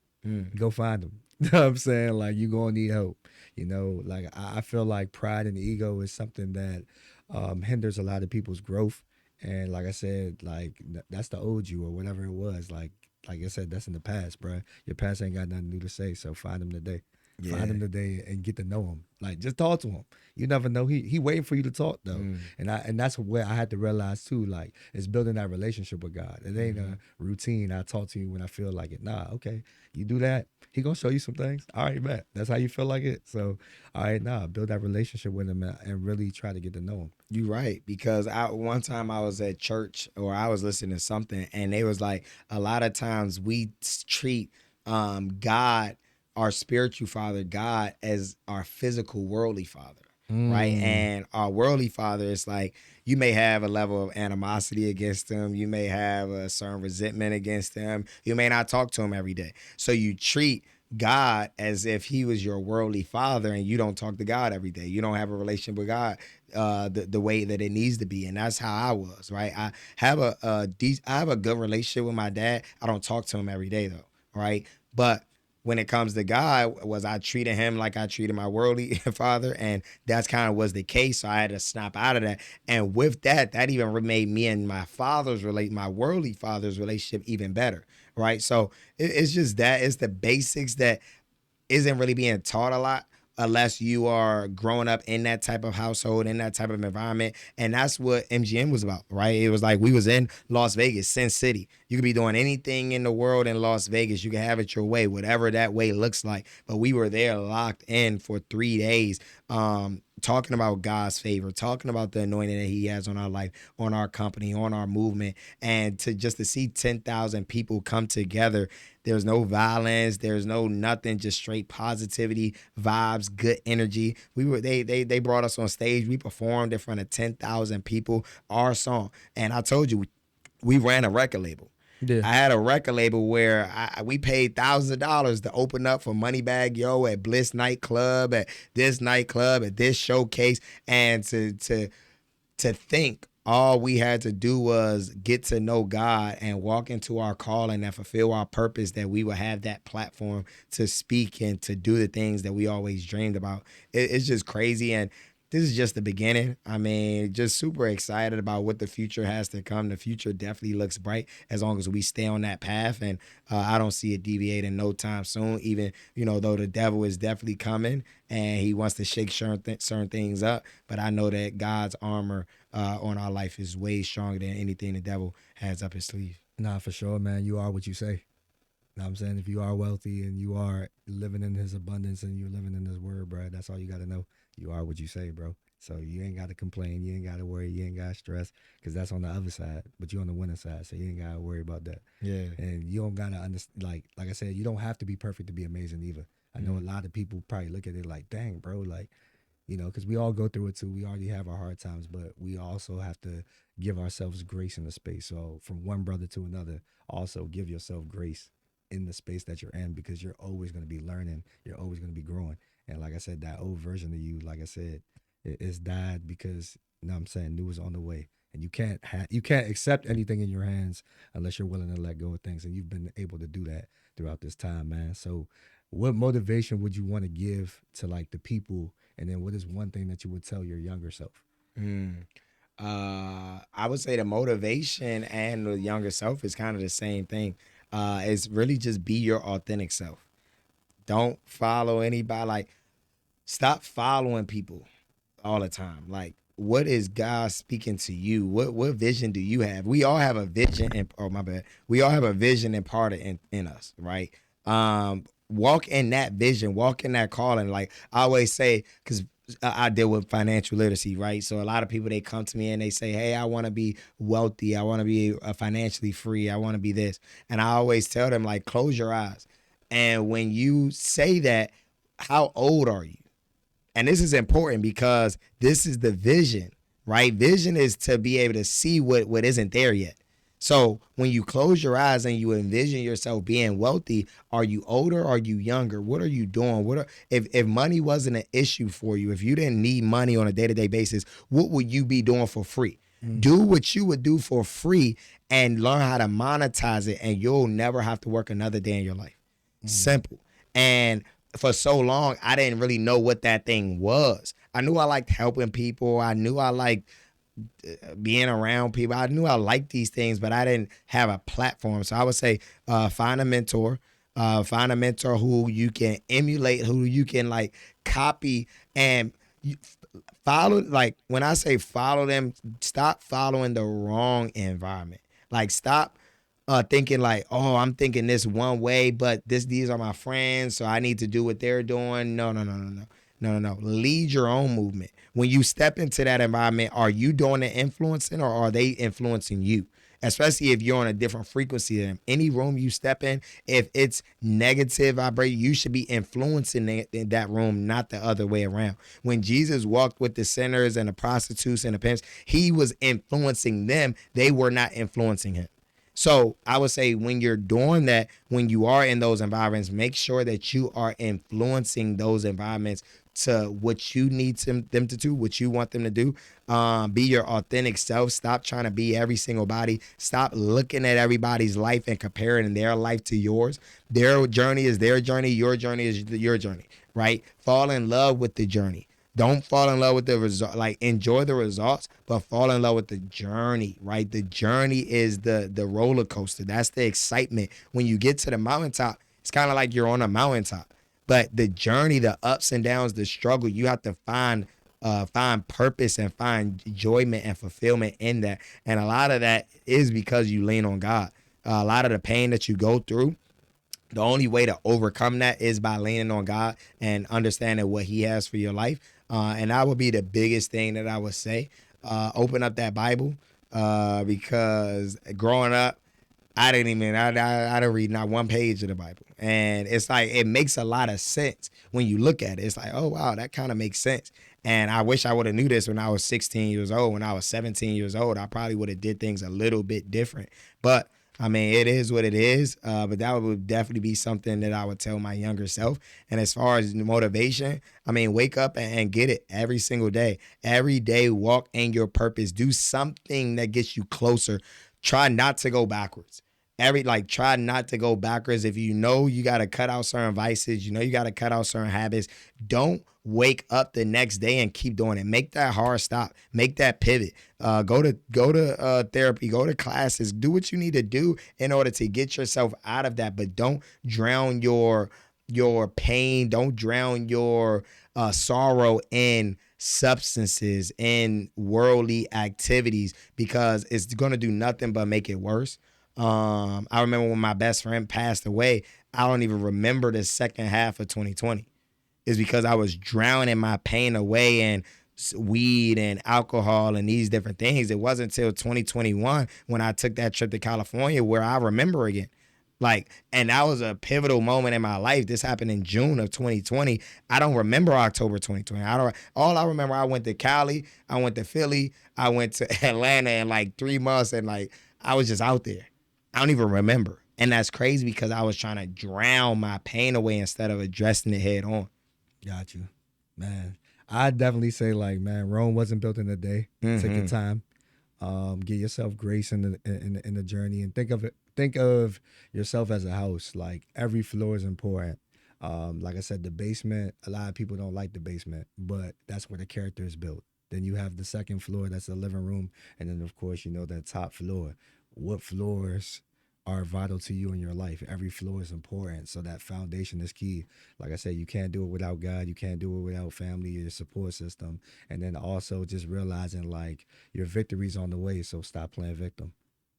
Go find him. You know what I'm saying? Like, you gonna need help. Like I feel like pride and ego is something that hinders a lot of people's growth. And like I said, like that's the old you or whatever it was. Like I said, that's in the past, bro. Your past ain't got nothing new to say. So find him today. Yeah. Find him today and get to know him. Like, just talk to him. You never know. He waiting for you to talk though. And that's where I had to realize too, like, it's building that relationship with God. It ain't a routine. I talk to you when I feel like it. Nah, okay. You do that, he gonna show you some things. All right, bet. That's how you feel like it. So, all right, build that relationship with him and really try to get to know him. You're right, because one time I was at church, or I was listening to something, and they was like, a lot of times we treat God, our spiritual father, God, as our physical worldly father. right? And our worldly father is like, you may have a level of animosity against him. You may have a certain resentment against him. You may not talk to him every day. So you treat God as if he was your worldly father, and you don't talk to God every day. You don't have a relationship with God the way that it needs to be. And that's how I was, right? I have I have a good relationship with my dad. I don't talk to him every day though, right? But when it comes to God, was I treating him like I treated my worldly father? And that's kind of was the case. So I had to snap out of that. And with that, that even made me and my worldly father's relationship even better, right? So it's just that, it's the basics that isn't really being taught a lot unless you are growing up in that type of household, in that type of environment. And that's what MGM was about, right? It was like we was in Las Vegas, Sin City. You could be doing anything in the world in Las Vegas. You can have it your way, whatever that way looks like. But we were there locked in for 3 days, talking about God's favor, talking about the anointing that he has on our life, on our company, on our movement. And to see 10,000 people come together. There's no violence. There's no nothing. Just straight positivity, vibes, good energy. They brought us on stage. We performed in front of 10,000 people. Our song, and I told you, we ran a record label. Yeah. I had a record label where we paid thousands of dollars to open up for Moneybagg Yo at Bliss nightclub, at this nightclub, at this showcase, and to think all we had to do was get to know God and walk into our calling and fulfill our purpose, that we would have that platform to speak and to do the things that we always dreamed about. It's just crazy. And this is just the beginning. I mean, just super excited about what the future has to come. The future definitely looks bright as long as we stay on that path. And I don't see it deviating no time soon, even, though the devil is definitely coming and he wants to shake certain things up. But I know that God's armor on our life is way stronger than anything the devil has up his sleeve. Nah, for sure, man. You are what you say. You know what I'm saying? If you are wealthy and you are living in his abundance and you're living in his word, bro, that's all you got to know. You are what you say, bro. So you ain't got to complain. You ain't got to worry. You ain't got to stress, because that's on the other side. But you're on the winning side, so you ain't got to worry about that. Yeah. And you don't got to understand. Like I said, you don't have to be perfect to be amazing either. I know a lot of people probably look at it like, dang, bro, like, because we all go through it too. We already have our hard times, but we also have to give ourselves grace in the space. So from one brother to another, also give yourself grace in the space that you're in, because you're always going to be learning. You're always going to be growing. And like I said, that old version of you, like I said, it's died because, new is on the way. And you can't accept anything in your hands unless you're willing to let go of things. And you've been able to do that throughout this time, man. So what motivation would you want to give to like the people? And then what is one thing that you would tell your younger self? I would say the motivation and the younger self is kind of the same thing. It's really just be your authentic self. Don't follow anybody. Like, stop following people all the time. Like, what is God speaking to you? What vision do you have? We all have a vision, and we all have a vision imparted in us, right? Walk in that vision, walk in that calling. Like I always say, because I deal with financial literacy, right? So a lot of people, they come to me and they say, hey, I want to be wealthy. I want to be financially free. I want to be this. And I always tell them, like, close your eyes. And when you say that, how old are you? And this is important because this is the vision, right? Vision is to be able to see what isn't there yet. So when you close your eyes and you envision yourself being wealthy, are you older? Are you younger? What are you doing? If money wasn't an issue for you, if you didn't need money on a day-to-day basis, what would you be doing for free? Do what you would do for free and learn how to monetize it, and you'll never have to work another day in your life. Simple. And for so long, I didn't really know what that thing was. I knew I liked helping people. I knew I liked being around people. I knew I liked these things, but I didn't have a platform. So I would say find a mentor. Find a mentor who you can emulate, who you can like copy, and follow. Like when I say follow them, stop following the wrong environment. Like stop thinking like, oh, I'm thinking this one way, but these are my friends, so I need to do what they're doing. No. Lead your own movement. When you step into that environment, are you doing the influencing or are they influencing you? especially if you're on a different frequency than them. Any room you step in, if it's negative vibration, you should be influencing that room, not the other way around. When Jesus walked with the sinners and the prostitutes and the pimps, he was influencing them. They were not influencing him. So I would say when you're doing that, when you are in those environments, make sure that you are influencing those environments to what you need them to do, what you want them to do. Be your authentic self. Stop trying to be every single body. Stop looking at everybody's life and comparing their life to yours. Their journey is their journey. Your journey is your journey, right? Fall in love with the journey. Don't fall in love with the result. Like, enjoy the results, but fall in love with the journey, right? The journey is the roller coaster. That's the excitement. When you get to the mountaintop, it's kind of like you're on a mountaintop. But the journey, the ups and downs, the struggle, you have to find purpose and find enjoyment and fulfillment in that. And a lot of that is because you lean on God. A lot of the pain that you go through, the only way to overcome that is by leaning on God and understanding what he has for your life. And that would be the biggest thing that I would say. Open up that Bible because growing up, I didn't read not one page of the Bible. And it's like, it makes a lot of sense when you look at it. It's like, oh, wow, that kind of makes sense. And I wish I would have knew this when I was 16 years old. When I was 17 years old, I probably would have did things a little bit different. But I mean, it is what it is, but that would definitely be something that I would tell my younger self. And as far as motivation, I mean, wake up and get it every single day. Every day, walk in your purpose. Do something that gets you closer. Try not to go backwards. Try not to go backwards. If you know you got to cut out certain vices, you know you got to cut out certain habits, don't wake up the next day and keep doing it. Make that hard stop. Make that pivot. Go to therapy. Go to classes. Do what you need to do in order to get yourself out of that. But don't drown your pain. Don't drown your sorrow in substances and worldly activities, because it's going to do nothing but make it worse. I remember when my best friend passed away, I don't even remember the second half of 2020. It's because I was drowning my pain away in weed and alcohol and these different things. It wasn't until 2021 when I took that trip to California where I remember again. And that was a pivotal moment in my life. This happened in June of 2020. I don't remember October 2020. All I remember, I went to Cali, I went to Philly, I went to Atlanta in like 3 months, and I was just out there. I don't even remember. And that's crazy because I was trying to drown my pain away instead of addressing it head on. Got you, man. I definitely say, man, Rome wasn't built in a day. Mm-hmm. Take your time. Give yourself grace in the journey, and think of yourself as a house. Like, every floor is important. Like I said, the basement, a lot of people don't like the basement, but that's where the character is built. Then you have the second floor, that's the living room, and then of course that top floor. What floors are vital to you in your life? Every floor is important, so that foundation is key. Like I said, you can't do it without God. You can't do it without family, your support system, and then also just realizing your victory's on the way. So stop playing victim.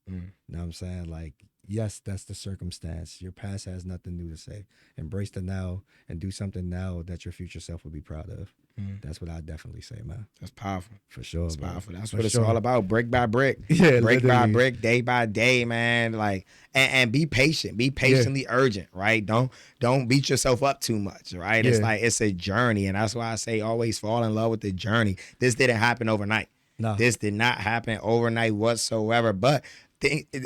You know what I'm saying? Yes, that's the circumstance. Your past has nothing new to say. Embrace the now and do something now that your future self will be proud of. That's what I definitely say, man. That's powerful. For sure. That's powerful. That's what it's sure. all about. Brick by brick. Yeah, brick literally. by brick, day by day, man. And be patient. Be patiently urgent, right? Don't beat yourself up too much, right? Yeah. It's a journey. And that's why I say always fall in love with the journey. This didn't happen overnight. No. This did not happen overnight whatsoever. But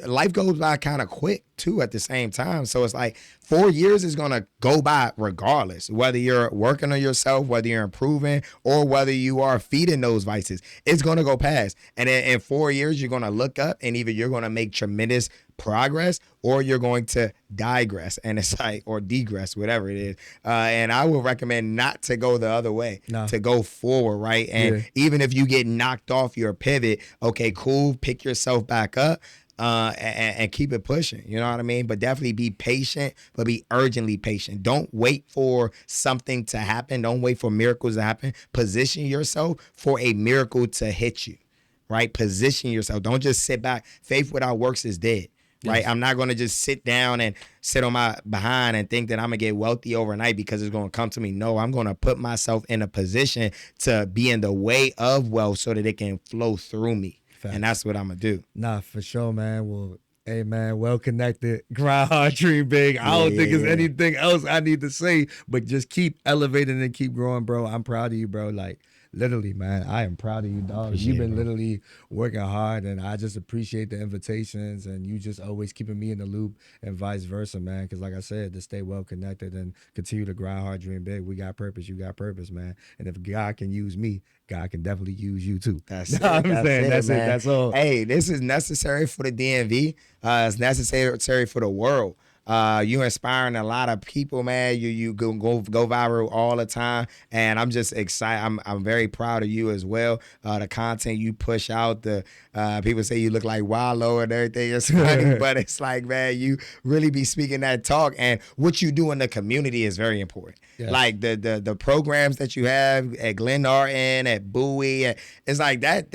life goes by kind of quick too at the same time. So it's 4 years is going to go by regardless, whether you're working on yourself, whether you're improving, or whether you are feeding those vices. It's going to go past. And then in 4 years, you're going to look up, and either you're going to make tremendous progress or you're going to digress, and it's or degress, whatever it is. And I would recommend not to go the other way, to go forward, right? And even if you get knocked off your pivot, okay, cool, pick yourself back up. And keep it pushing, you know what I mean? But definitely be patient, but be urgently patient. Don't wait for something to happen. Don't wait for miracles to happen. Position yourself for a miracle to hit you, right? Position yourself. Don't just sit back. Faith without works is dead, right? Yes. I'm not going to just sit down and sit on my behind and think that I'm going to get wealthy overnight because it's going to come to me. No, I'm going to put myself in a position to be in the way of wealth so that it can flow through me. Facts. And that's what I'm going to do. Nah, for sure, man. Well, hey, man, well connected. Grind hard, dream big. I don't think there's anything else I need to say, but just keep elevating and keep growing, bro. I'm proud of you, bro. Like, literally, man, I am proud of you, dog. You've been literally working hard, and I just appreciate the invitations, and you just always keeping me in the loop and vice versa, man. Because like I said, to stay well connected and continue to grind hard, dream big. We got purpose. You got purpose, man. And if God can use me, God can definitely use you too. That's it. I'm saying that's man. it. That's all. Hey, this is necessary for the DMV. It's necessary for the world. You inspiring a lot of people, man. You go viral all the time, and I'm just excited. I'm very proud of you as well. The content you push out, the people say you look like Wallow and everything. It's funny, but it's like, man, you really be speaking that talk, and what you do in the community is very important. Yes. Like the programs that you have at Glen Arden, at Bowie, it's like that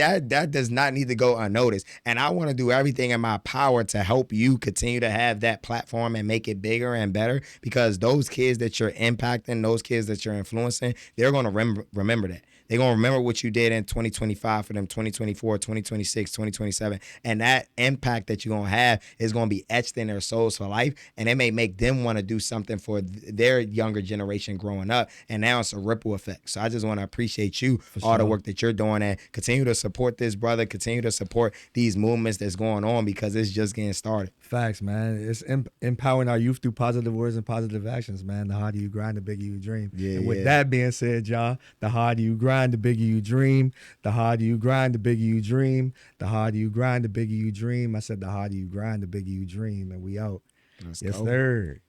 does not need to go unnoticed. And I want to do everything in my power to help you continue to have that platform and make it bigger and better, because those kids that you're impacting, those kids that you're influencing, they're going to remember that. They're going to remember what you did in 2025 for them, 2024, 2026, 2027. And that impact that you're going to have is going to be etched in their souls for life. And it may make them want to do something for their younger generation growing up. And now it's a ripple effect. So I just want to appreciate you, all the work that you're doing, and continue to support this brother, continue to support these movements that's going on, because it's just getting started. Facts, man. It's empowering our youth through positive words and positive actions, man. The harder you grind, the bigger you dream. Yeah, and with that being said, y'all, the harder you grind, the bigger you dream. The harder you grind, the bigger you dream. The harder you grind, the bigger you dream. I said the harder you grind, the bigger you dream. And we out. Let's yes, go. sir.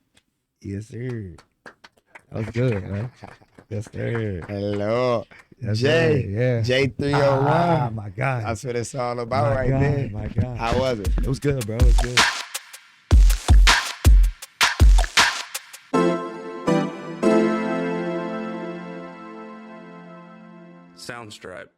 Yes, sir. That was good, man. Yes, sir. Hello. Yes, Jay. sir. Yeah. J301. Ah, my God. That's what it's all about there. My God. How was it? It was good, bro. It was good. Soundstripe.